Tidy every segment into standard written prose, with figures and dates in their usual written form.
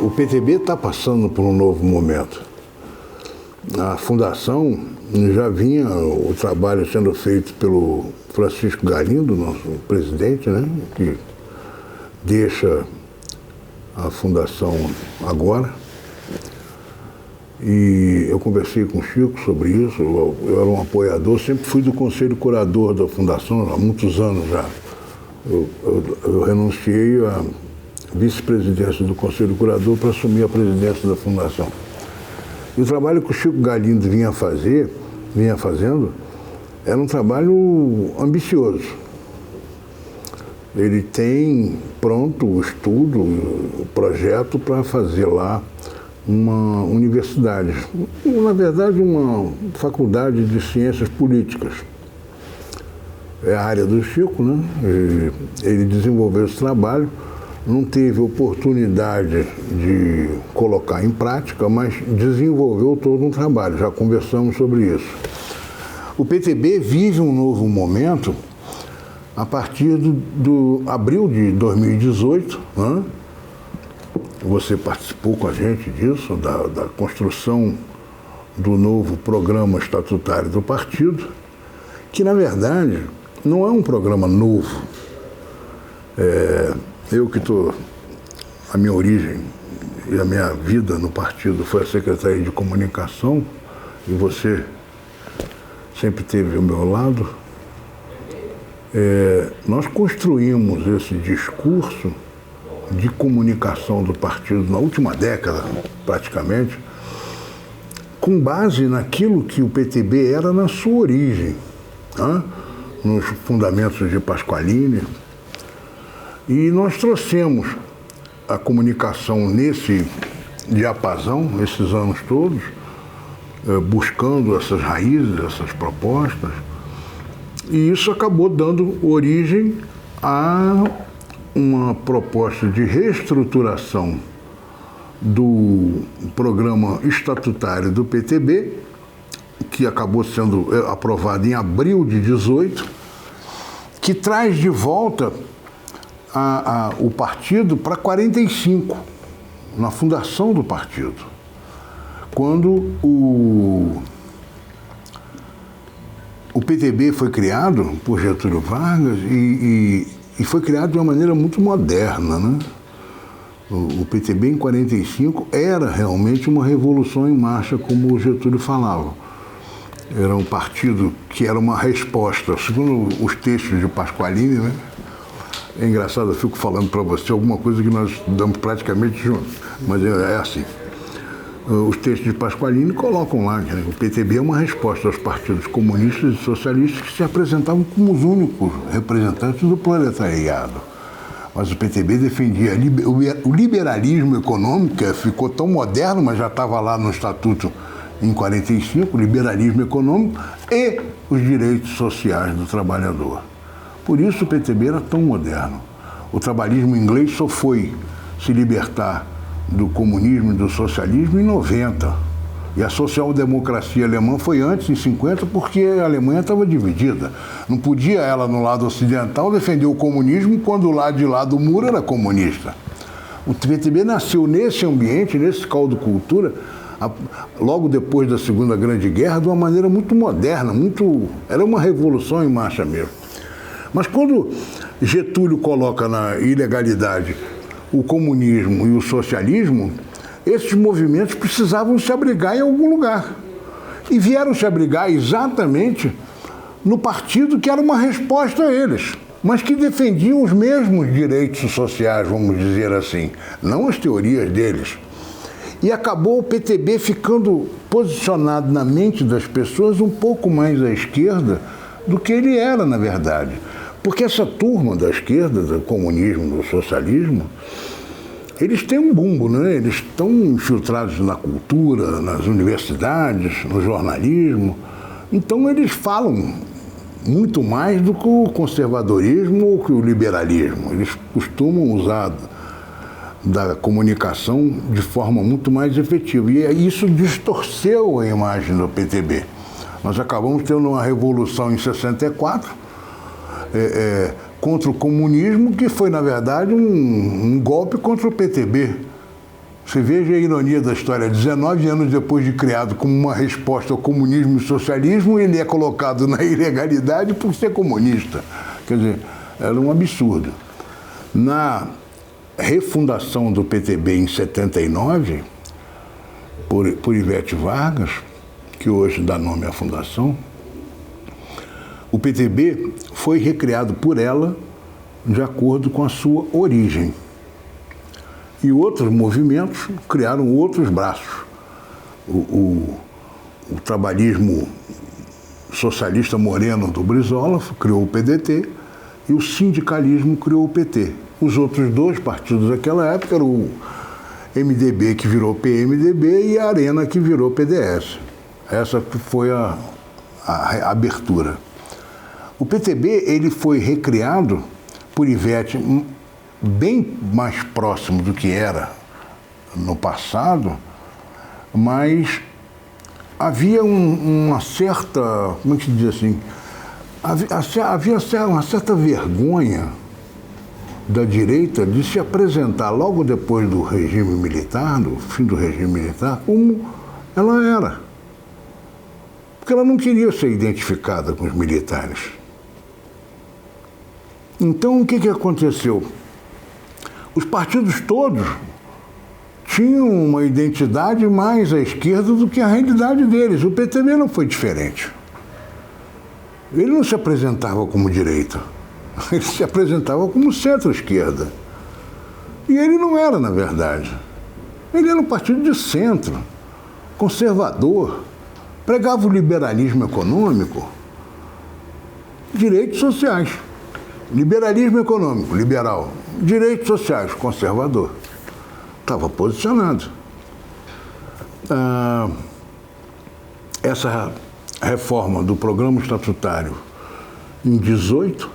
O PTB está passando por um novo momento. A fundação já vinha o trabalho sendo feito pelo Francisco Galindo, nosso presidente, né, que deixa a fundação agora. E eu conversei com o Chico sobre isso, eu era um apoiador, sempre fui do conselho curador da fundação há muitos anos já. Eu renunciei à vice-presidência do conselho curador para assumir a presidência da fundação. E o trabalho que o Chico Galindo vinha fazendo, era um trabalho ambicioso. Ele tem pronto o estudo, o projeto para fazer lá uma universidade, na verdade uma faculdade de ciências políticas. É a área do Chico, né? Ele desenvolveu esse trabalho, não teve oportunidade de colocar em prática, mas desenvolveu todo um trabalho, já conversamos sobre isso. O PTB vive um novo momento a partir do abril de 2018, né? Você participou com a gente disso, da construção do novo programa estatutário do partido, que na verdade não é um programa novo. Eu que estou, a minha origem e a minha vida no partido foi a Secretaria de Comunicação, e você sempre esteve ao meu lado. Nós construímos esse discurso de comunicação do partido na última década, praticamente, com base naquilo que o PTB era na sua origem, né? Nos fundamentos de Pasqualini. E nós trouxemos a comunicação nesse diapasão, esses anos todos, buscando essas raízes, essas propostas, e isso acabou dando origem a uma proposta de reestruturação do programa estatutário do PTB, que acabou sendo aprovado em abril de 2018, que traz de volta o partido para 45, na fundação do partido, quando o PTB foi criado por Getúlio Vargas e foi criado de uma maneira muito moderna, né? O PTB em 45 era realmente uma revolução em marcha, como o Getúlio falava. Era um partido que era uma resposta, segundo os textos de Pasqualini, né? É engraçado, eu fico falando para você alguma coisa que nós damos praticamente juntos, mas é assim. Os textos de Pasqualini colocam lá que o PTB é uma resposta aos partidos comunistas e socialistas que se apresentavam como os únicos representantes do proletariado. Mas o PTB defendia o liberalismo econômico, que ficou tão moderno, mas já estava lá no Estatuto em 45, o liberalismo econômico e os direitos sociais do trabalhador. Por isso o PTB era tão moderno. O trabalhismo inglês só foi se libertar do comunismo e do socialismo em 90. E a social-democracia alemã foi antes, em 50, porque a Alemanha estava dividida. Não podia ela, no lado ocidental, defender o comunismo quando o lado de lá do muro era comunista. O PTB nasceu nesse ambiente, nesse caldo cultura, logo depois da Segunda Grande Guerra, de uma maneira muito moderna, era uma revolução em marcha mesmo. Mas quando Getúlio coloca na ilegalidade o comunismo e o socialismo, esses movimentos precisavam se abrigar em algum lugar. E vieram se abrigar exatamente no partido que era uma resposta a eles, mas que defendiam os mesmos direitos sociais, vamos dizer assim, não as teorias deles. E acabou o PTB ficando posicionado na mente das pessoas um pouco mais à esquerda do que ele era, na verdade. Porque essa turma da esquerda, do comunismo, do socialismo, eles têm um bumbo, né? Eles estão infiltrados na cultura, nas universidades, no jornalismo. Então eles falam muito mais do que o conservadorismo ou que o liberalismo. Eles costumam usar da comunicação de forma muito mais efetiva. E isso distorceu a imagem do PTB. Nós acabamos tendo uma revolução em 64, contra o comunismo, que foi, na verdade, um golpe contra o PTB. Você veja a ironia da história. 19 anos depois de criado como uma resposta ao comunismo e socialismo, ele é colocado na ilegalidade por ser comunista. Quer dizer, era um absurdo. Na refundação do PTB em 79, por Ivete Vargas, que hoje dá nome à fundação, o PTB foi recriado por ela de acordo com a sua origem. E outros movimentos criaram outros braços. O trabalhismo socialista moreno do Brizola criou o PDT e o sindicalismo criou o PT. Os outros dois partidos daquela época eram o MDB, que virou PMDB, e a Arena, que virou PDS. Essa foi a abertura. O PTB ele foi recriado por Ivete bem mais próximo do que era no passado, mas havia uma certa, como é que se diz assim, havia uma certa vergonha da direita de se apresentar logo depois do regime militar, do fim do regime militar, como ela era. Porque ela não queria ser identificada com os militares. Então, o que aconteceu? Os partidos todos tinham uma identidade mais à esquerda do que a realidade deles. O PTB não foi diferente. Ele não se apresentava como direita. Ele se apresentava como centro-esquerda. E ele não era, na verdade. Ele era um partido de centro, conservador, pregava o liberalismo econômico, direitos sociais. Liberalismo econômico, liberal. Direitos sociais, conservador. Estava posicionado. Essa reforma do programa estatutário em 18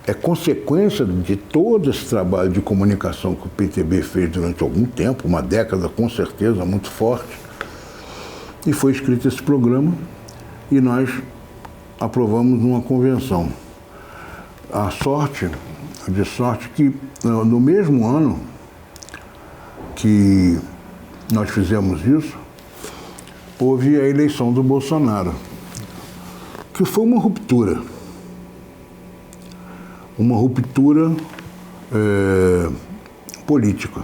é consequência de todo esse trabalho de comunicação que o PTB fez durante algum tempo, uma década com certeza muito forte, e foi escrito esse programa e nós aprovamos numa convenção. De sorte que no mesmo ano que nós fizemos isso, houve a eleição do Bolsonaro, que foi uma ruptura. Uma ruptura política.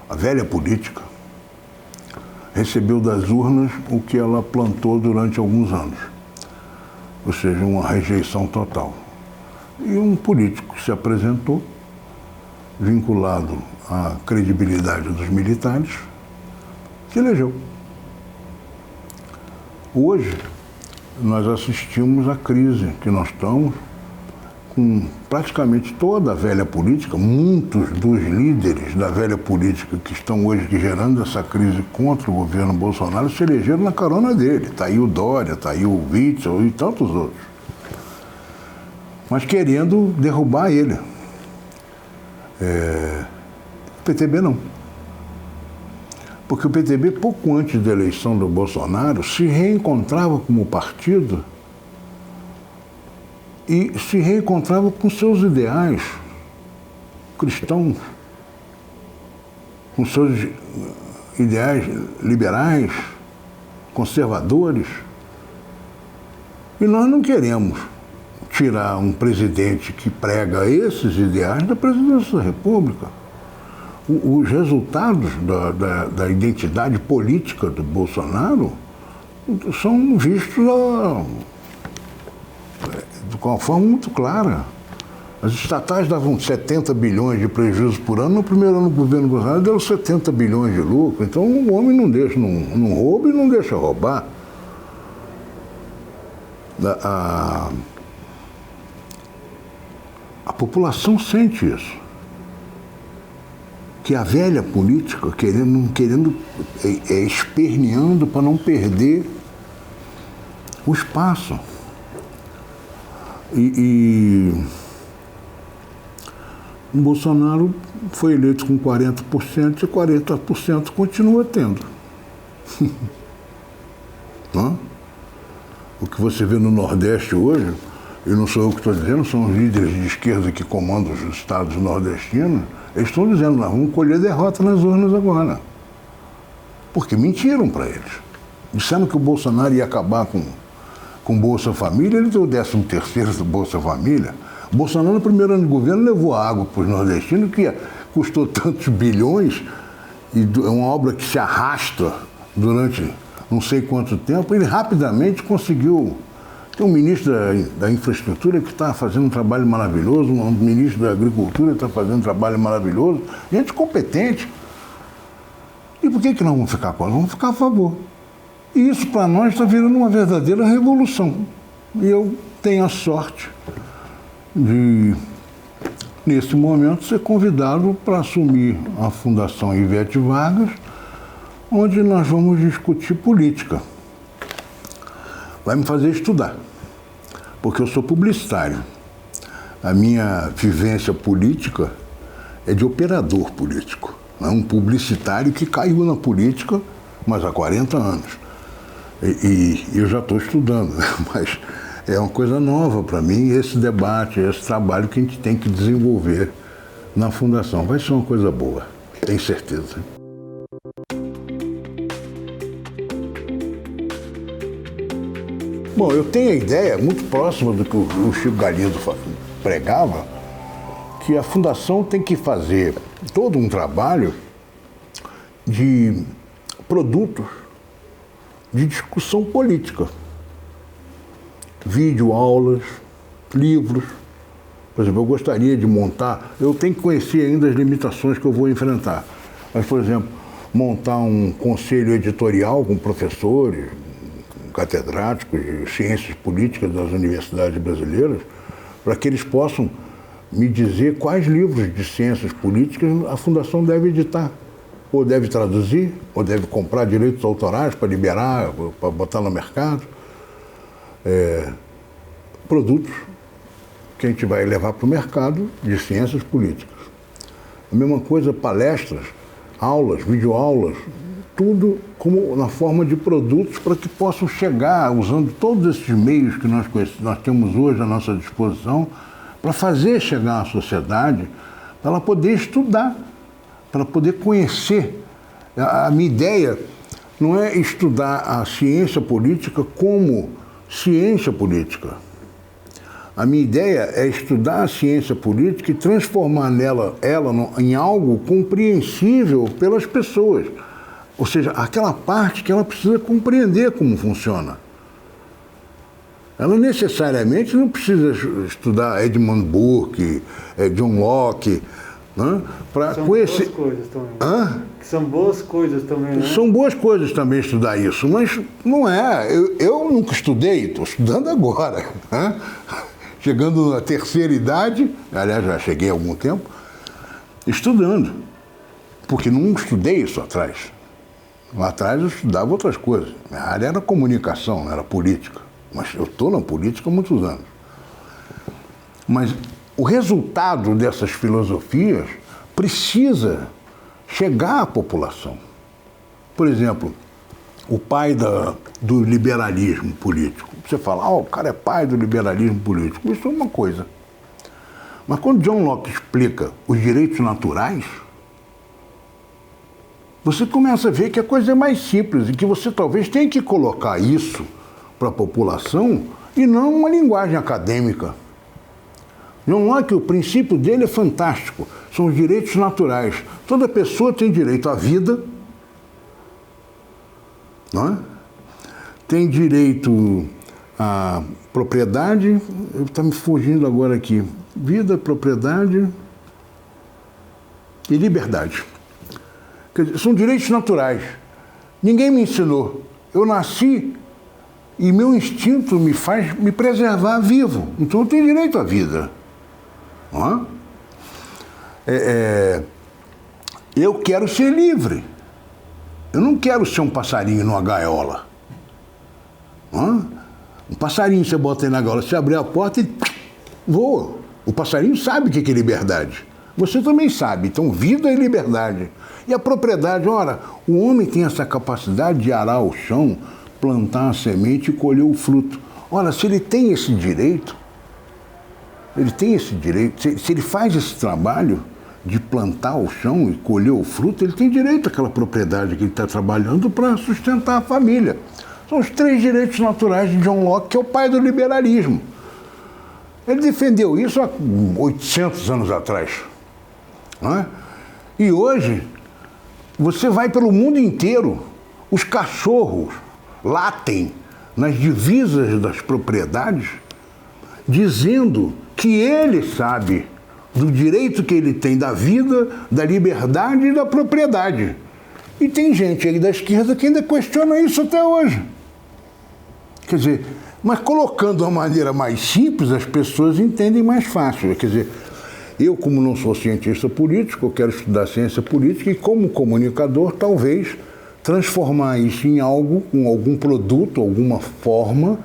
A velha política recebeu das urnas o que ela plantou durante alguns anos. Ou seja, uma rejeição total. E um político que se apresentou, vinculado à credibilidade dos militares, se elegeu. Hoje, nós assistimos à crise que nós estamos, com praticamente toda a velha política, muitos dos líderes da velha política que estão hoje gerando essa crise contra o governo Bolsonaro se elegeram na carona dele. Está aí o Dória, está aí o Witzel e tantos outros. Mas querendo derrubar ele. O PTB não. Porque o PTB, pouco antes da eleição do Bolsonaro, se reencontrava como partido e se reencontrava com seus ideais cristãos, com seus ideais liberais, conservadores. E nós não queremos tirar um presidente que prega esses ideais da presidência da República. Os resultados da identidade política do Bolsonaro são vistos de uma forma muito clara. As estatais davam 70 bilhões de prejuízo por ano, no primeiro ano do governo Bolsonaro deu 70 bilhões de lucro. Então o homem não rouba e não deixa roubar. A população sente isso. Que a velha política, querendo esperneando para não perder o espaço. E o Bolsonaro foi eleito com 40% e 40% continua tendo. O que você vê no Nordeste hoje, e não sou eu que estou dizendo, são os líderes de esquerda que comandam os estados nordestinos, eles estão dizendo, nós vamos colher derrota nas urnas agora. Porque mentiram para eles. Disseram que o Bolsonaro ia acabar com Bolsa Família, ele deu o 13º do Bolsa Família. O Bolsonaro, no primeiro ano de governo, levou água para os nordestinos, que custou tantos bilhões, e é uma obra que se arrasta durante não sei quanto tempo, ele rapidamente conseguiu. Tem um ministro da Infraestrutura que está fazendo um trabalho maravilhoso, um ministro da Agricultura que está fazendo um trabalho maravilhoso, gente competente. E por que nós vamos ficar contra? Vamos ficar a favor. E isso para nós está virando uma verdadeira revolução. E eu tenho a sorte de, nesse momento, ser convidado para assumir a Fundação Ivete Vargas, onde nós vamos discutir política. Vai me fazer estudar, porque eu sou publicitário. A minha vivência política é de operador político. É um publicitário que caiu na política, mas há 40 anos. E eu já estou estudando, mas é uma coisa nova para mim, esse debate, esse trabalho que a gente tem que desenvolver na Fundação. Vai ser uma coisa boa, tenho certeza. Bom, eu tenho a ideia, muito próxima do que o Chico Galindo pregava, que a Fundação tem que fazer todo um trabalho de produtos de discussão política. Vídeo-aulas, livros. Por exemplo, eu gostaria de montar, eu tenho que conhecer ainda as limitações que eu vou enfrentar, mas, por exemplo, montar um conselho editorial com professores, catedráticos de ciências políticas das universidades brasileiras, para que eles possam me dizer quais livros de ciências políticas a Fundação deve editar, ou deve traduzir, ou deve comprar direitos autorais para liberar, para botar no mercado. Produtos que a gente vai levar para o mercado de ciências políticas. A mesma coisa, palestras, aulas, videoaulas, tudo como na forma de produtos para que possam chegar, usando todos esses meios que nós temos hoje à nossa disposição, para fazer chegar à sociedade, para ela poder estudar, para poder conhecer. A minha ideia não é estudar a ciência política como ciência política. A minha ideia é estudar a ciência política e transformar ela em algo compreensível pelas pessoas. Ou seja, aquela parte que ela precisa compreender como funciona. Ela necessariamente não precisa estudar Edmund Burke, John Locke, né, para conhecer. Boas coisas também. Hã? São boas coisas também, né? São boas coisas também estudar isso, mas não é. Eu nunca estudei, estou estudando agora. Né? Chegando na terceira idade, aliás, já cheguei há algum tempo, estudando. Porque não estudei isso atrás. Lá atrás eu estudava outras coisas. Minha área era comunicação, não era política. Mas eu estou na política há muitos anos. Mas o resultado dessas filosofias precisa chegar à população. Por exemplo, o pai do liberalismo político. Você fala, o cara é pai do liberalismo político. Isso é uma coisa. Mas quando John Locke explica os direitos naturais, você começa a ver que a coisa é mais simples e que você talvez tenha que colocar isso para a população e não uma linguagem acadêmica. John Locke, o princípio dele é fantástico. São os direitos naturais. Toda pessoa tem direito à vida, não é? Tem direito à propriedade, está me fugindo agora aqui, vida, propriedade e liberdade. Quer dizer, são direitos naturais. Ninguém me ensinou. Eu nasci e meu instinto me faz me preservar vivo. Então eu tenho direito à vida. Não é? Eu quero ser livre. Eu não quero ser um passarinho numa gaiola. Não é? Um passarinho você bota aí na gaiola, você abrir a porta e voa. O passarinho sabe o que é liberdade. Você também sabe. Então, vida e liberdade. E a propriedade, ora, o homem tem essa capacidade de arar o chão, plantar a semente e colher o fruto. Ora, se ele tem esse direito, Ele tem esse direito, se ele faz esse trabalho de plantar o chão e colher o fruto, ele tem direito àquela propriedade que ele está trabalhando para sustentar a família. São os 3 direitos naturais de John Locke, que é o pai do liberalismo. Ele defendeu isso há 800 anos atrás. Não é? E hoje, você vai pelo mundo inteiro, os cachorros latem nas divisas das propriedades, dizendo que ele sabe do direito que ele tem da vida, da liberdade e da propriedade. E tem gente aí da esquerda que ainda questiona isso até hoje. Quer dizer, mas colocando de uma maneira mais simples, as pessoas entendem mais fácil. Quer dizer, eu, como não sou cientista político, eu quero estudar ciência política e, como comunicador, talvez transformar isso em algo, com algum produto, alguma forma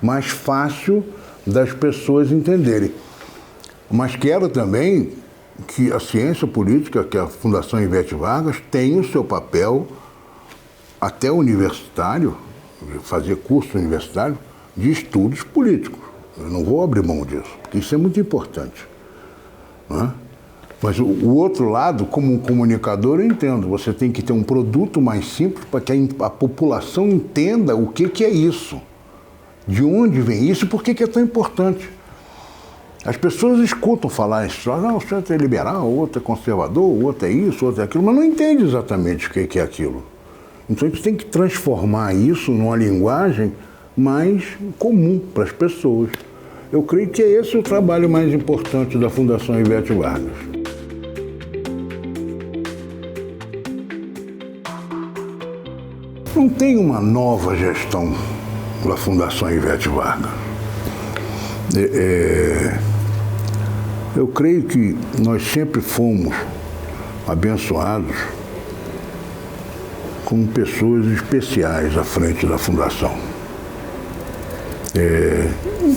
mais fácil das pessoas entenderem. Mas quero também que a ciência política, que a Fundação Ivete Vargas, tenha o seu papel até universitário, fazer curso universitário de estudos políticos. Eu não vou abrir mão disso, porque isso é muito importante. Não é? Mas o outro lado, como um comunicador, eu entendo. Você tem que ter um produto mais simples para que a população entenda o que é isso. De onde vem isso e por que é tão importante. As pessoas escutam falar isso, não, o outro é liberal, o outro é conservador, o outro é isso, o outro é aquilo, mas não entende exatamente o que é aquilo. Então a gente tem que transformar isso numa linguagem mais comum para as pessoas. Eu creio que esse é o trabalho mais importante da Fundação Ivete Vargas. Não tem uma nova gestão da Fundação Ivete Vargas. Eu creio que nós sempre fomos abençoados com pessoas especiais à frente da Fundação.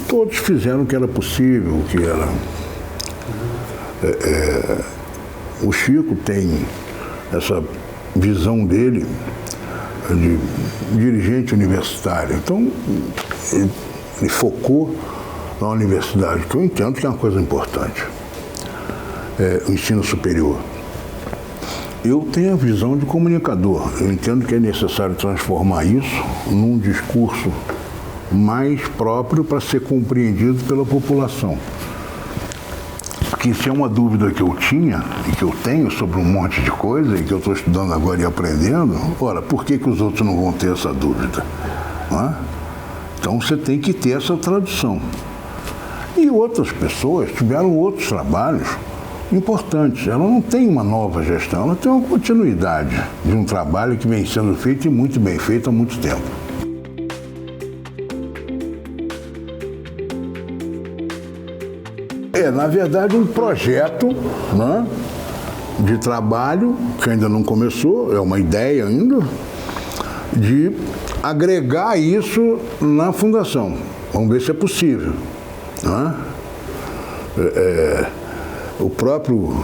Todos fizeram o que era possível, o que era... O Chico tem essa visão dele de dirigente universitário. Então, ele focou na universidade, que eu entendo que é uma coisa importante, o ensino superior. Eu tenho a visão de comunicador. Eu entendo que é necessário transformar isso num discurso mais próprio para ser compreendido pela população. Porque isso é uma dúvida que eu tinha e que eu tenho sobre um monte de coisa e que eu estou estudando agora e aprendendo. Ora, por que os outros não vão ter essa dúvida? Não é? Então você tem que ter essa tradução. E outras pessoas tiveram outros trabalhos importantes. Ela não tem uma nova gestão, ela tem uma continuidade de um trabalho que vem sendo feito e muito bem feito há muito tempo. Na verdade, um projeto, né, de trabalho, que ainda não começou, é uma ideia ainda, de agregar isso na Fundação. Vamos ver se é possível. Né? O próprio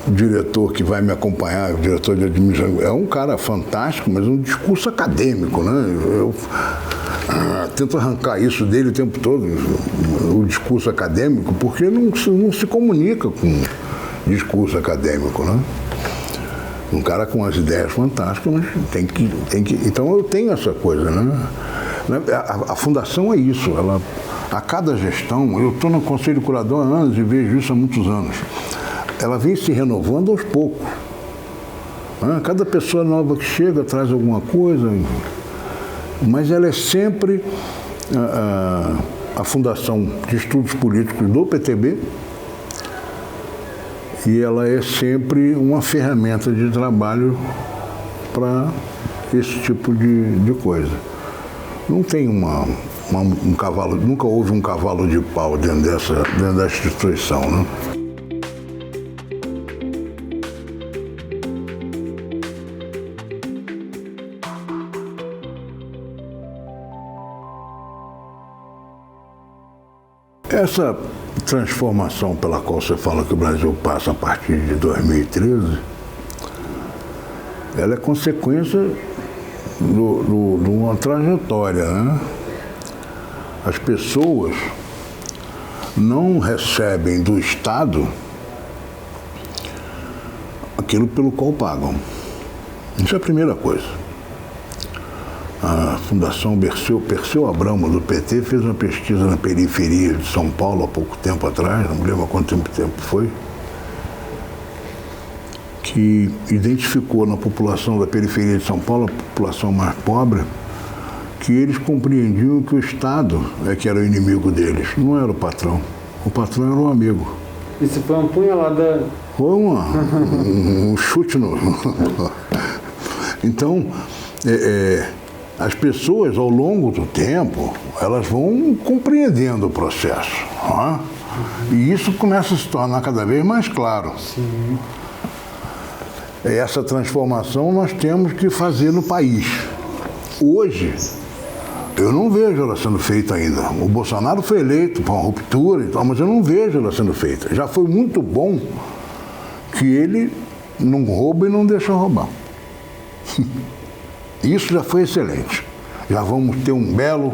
diretor que vai me acompanhar, o diretor de administração, é um cara fantástico, mas um discurso acadêmico, né? Eu tento arrancar isso dele o tempo todo, o discurso acadêmico, porque não se comunica com discurso acadêmico, né? Um cara com as ideias fantásticas, mas tem que... Então eu tenho essa coisa, né? A Fundação é isso, ela... A cada gestão, eu estou no Conselho Curador há anos e vejo isso há muitos anos, ela vem se renovando aos poucos. Cada pessoa nova que chega traz alguma coisa, mas ela é sempre a Fundação de Estudos Políticos do PTB e ela é sempre uma ferramenta de trabalho para esse tipo de coisa. Não tem um cavalo, nunca houve um cavalo de pau dentro da instituição, né? Essa transformação pela qual você fala que o Brasil passa a partir de 2013, ela é consequência de uma trajetória, né? As pessoas não recebem do Estado aquilo pelo qual pagam. Isso é a primeira coisa. A Fundação Perseu Abramo, do PT, fez uma pesquisa na periferia de São Paulo há pouco tempo atrás, não me lembro há quanto tempo foi, que identificou na população da periferia de São Paulo, a população mais pobre, que eles compreendiam que o Estado é que era o inimigo deles, não era o patrão. O patrão era o amigo. Isso foi uma punhalada. Foi um chute no... Então, as pessoas, ao longo do tempo, elas vão compreendendo o processo. Ó, e isso começa a se tornar cada vez mais claro. Sim. Essa transformação nós temos que fazer no país. Hoje, eu não vejo ela sendo feita ainda. O Bolsonaro foi eleito para uma ruptura e tal, mas eu não vejo ela sendo feita. Já foi muito bom que ele não rouba e não deixa roubar. Isso já foi excelente. Já vamos ter um belo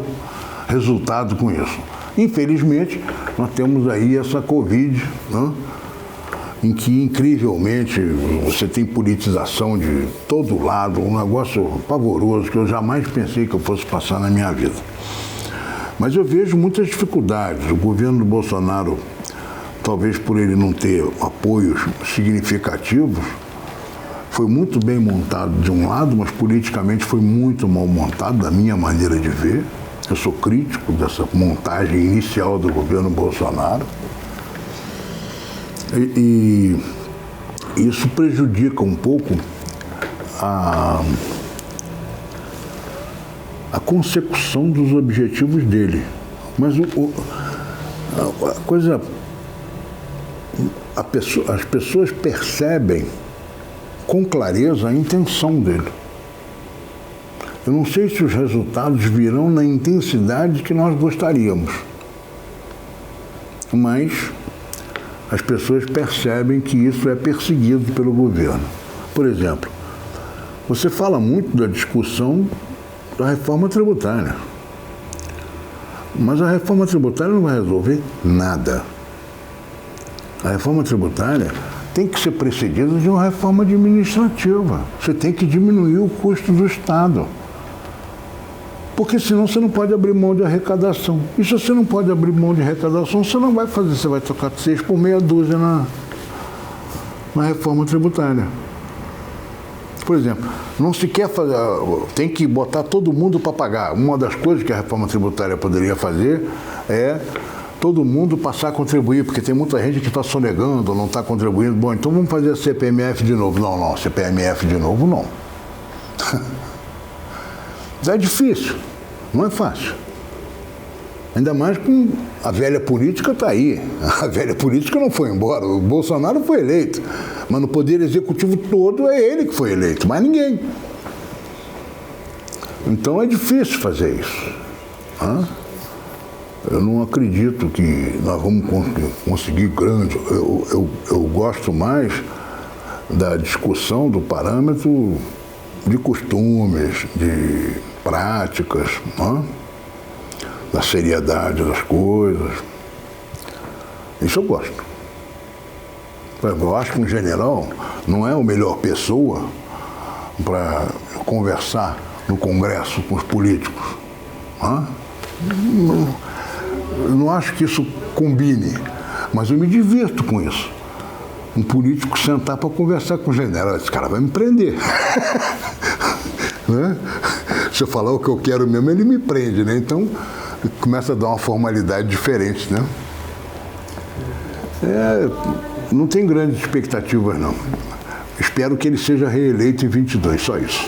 resultado com isso. Infelizmente, nós temos aí essa Covid, né? Em que, incrivelmente, você tem politização de todo lado, um negócio pavoroso que eu jamais pensei que eu fosse passar na minha vida. Mas eu vejo muitas dificuldades. O governo do Bolsonaro, talvez por ele não ter apoios significativos, foi muito bem montado de um lado, mas politicamente foi muito mal montado, da minha maneira de ver. Eu sou crítico dessa montagem inicial do governo Bolsonaro. E isso prejudica um pouco a consecução dos objetivos dele. Mas as pessoas percebem com clareza a intenção dele. Eu não sei se os resultados virão na intensidade que nós gostaríamos, mas as pessoas percebem que isso é perseguido pelo governo. Por exemplo, você fala muito da discussão da reforma tributária, mas a reforma tributária não vai resolver nada. A reforma tributária tem que ser precedida de uma reforma administrativa. Você tem que diminuir o custo do Estado. Porque senão você não pode abrir mão de arrecadação. E se você não pode abrir mão de arrecadação, você não vai fazer, você vai tocar 6 por meia dúzia na reforma tributária. Por exemplo, não se quer fazer, tem que botar todo mundo para pagar. Uma das coisas que a reforma tributária poderia fazer é todo mundo passar a contribuir, porque tem muita gente que está sonegando, não está contribuindo. Bom, então vamos fazer a CPMF de novo. Não, CPMF de novo não. É difícil, não é fácil. Ainda mais com a velha política está aí. A velha política não foi embora. O Bolsonaro foi eleito, mas no poder executivo todo é ele que foi eleito, mais ninguém. Então é difícil fazer isso. Eu não acredito que nós vamos conseguir grande. Eu gosto mais da discussão do parâmetro de costumes, de práticas, da seriedade das coisas. Isso eu gosto. Eu acho que um general não é a melhor pessoa para conversar no Congresso com os políticos. Eu não acho que isso combine, mas eu me divirto com isso. Um político sentar para conversar com o general, esse cara vai me prender. Né? Se eu falar o que eu quero mesmo, ele me prende, né? Então, começa a dar uma formalidade diferente, né? Não tem grandes expectativas, não. Espero que ele seja reeleito em 22, só isso.